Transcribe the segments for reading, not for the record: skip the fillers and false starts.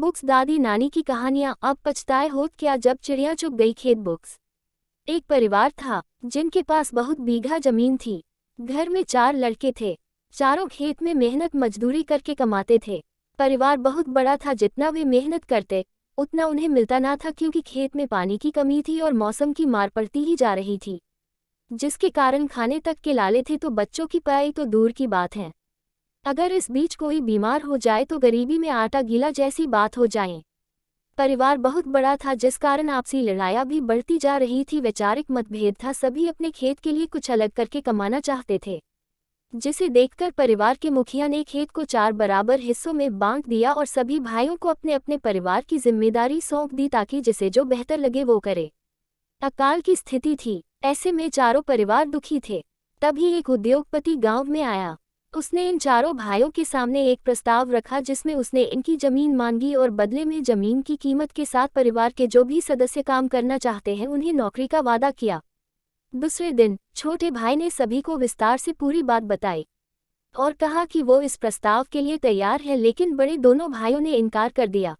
Books दादी नानी की कहानियां अब पछताए होत क्या जब चिड़िया चुग गई खेत। बुक्स। एक परिवार था जिनके पास बहुत बीघा जमीन थी। घर में 4 लड़के थे। चारों खेत में मेहनत मजदूरी करके कमाते थे। परिवार बहुत बड़ा था, जितना वे मेहनत करते उतना उन्हें मिलता ना था, क्योंकि खेत में पानी की कमी थी और मौसम की मार पड़ती ही जा रही थी, जिसके कारण खाने तक के लाले थे तो बच्चों की पढ़ाई तो दूर की बात है। अगर इस बीच कोई बीमार हो जाए तो गरीबी में आटा गीला जैसी बात हो जाए। परिवार बहुत बड़ा था, जिस कारण आपसी लड़ाइयाँ भी बढ़ती जा रही थी। वैचारिक मतभेद था, सभी अपने खेत के लिए कुछ अलग करके कमाना चाहते थे, जिसे देखकर परिवार के मुखिया ने खेत को 4 बराबर हिस्सों में बांट दिया और सभी भाइयों को अपने अपने परिवार की जिम्मेदारी सौंप दी, ताकि जिसे जो बेहतर लगे वो करे। अकाल की स्थिति थी, ऐसे में चारों परिवार दुखी थे। तभी एक उद्योगपति गांव में आया। उसने इन चारों भाइयों के सामने एक प्रस्ताव रखा, जिसमें उसने इनकी जमीन मांगी और बदले में जमीन की कीमत के साथ परिवार के जो भी सदस्य काम करना चाहते हैं उन्हें नौकरी का वादा किया। दूसरे दिन छोटे भाई ने सभी को विस्तार से पूरी बात बताई और कहा कि वो इस प्रस्ताव के लिए तैयार है, लेकिन बड़े दोनों भाइयों ने इनकार कर दिया।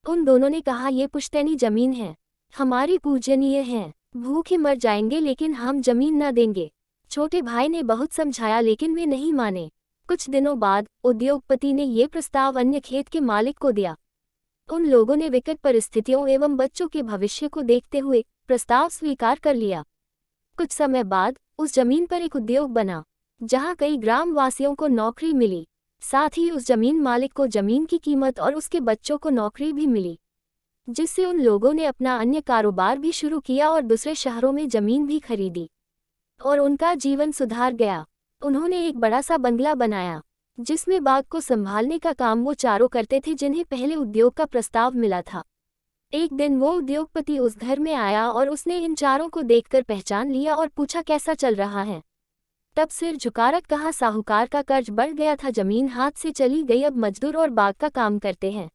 उन दोनों ने कहा, ये पुश्तैनी जमीन है, हमारी पूजनीय है, भूखे मर जाएंगे लेकिन हम जमीन न देंगे। छोटे भाई ने बहुत समझाया लेकिन वे नहीं माने। कुछ दिनों बाद उद्योगपति ने ये प्रस्ताव अन्य खेत के मालिक को दिया। उन लोगों ने विकट परिस्थितियों एवं बच्चों के भविष्य को देखते हुए प्रस्ताव स्वीकार कर लिया। कुछ समय बाद उस जमीन पर एक उद्योग बना, जहां कई ग्रामवासियों को नौकरी मिली। साथ ही उस जमीन मालिक को जमीन की कीमत और उसके बच्चों को नौकरी भी मिली, जिससे उन लोगों ने अपना अन्य कारोबार भी शुरू किया और दूसरे शहरों में जमीन भी खरीदी और उनका जीवन सुधार गया। उन्होंने एक बड़ा सा बंगला बनाया, जिसमें बाग को संभालने का काम वो चारों करते थे, जिन्हें पहले उद्योग का प्रस्ताव मिला था। एक दिन वो उद्योगपति उस घर में आया और उसने इन चारों को देखकर पहचान लिया और पूछा, कैसा चल रहा है। तब सिर झुकाकर कहा, साहूकार का कर्ज बढ़ गया था, जमीन हाथ से चली गई, अब मजदूर और बाग का काम करते हैं।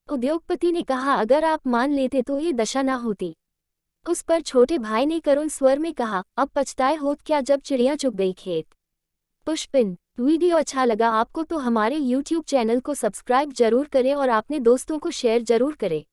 उद्योगपति ने कहा, अगर आप मान लेते तो ये दशा ना होती। उस पर छोटे भाई ने करुण स्वर में कहा, अब पछताए होत क्या जब चिड़िया चुग गई खेत। पुष्पिन। वीडियो अच्छा लगा आपको तो हमारे YouTube चैनल को सब्सक्राइब जरूर करें और अपने दोस्तों को शेयर जरूर करें।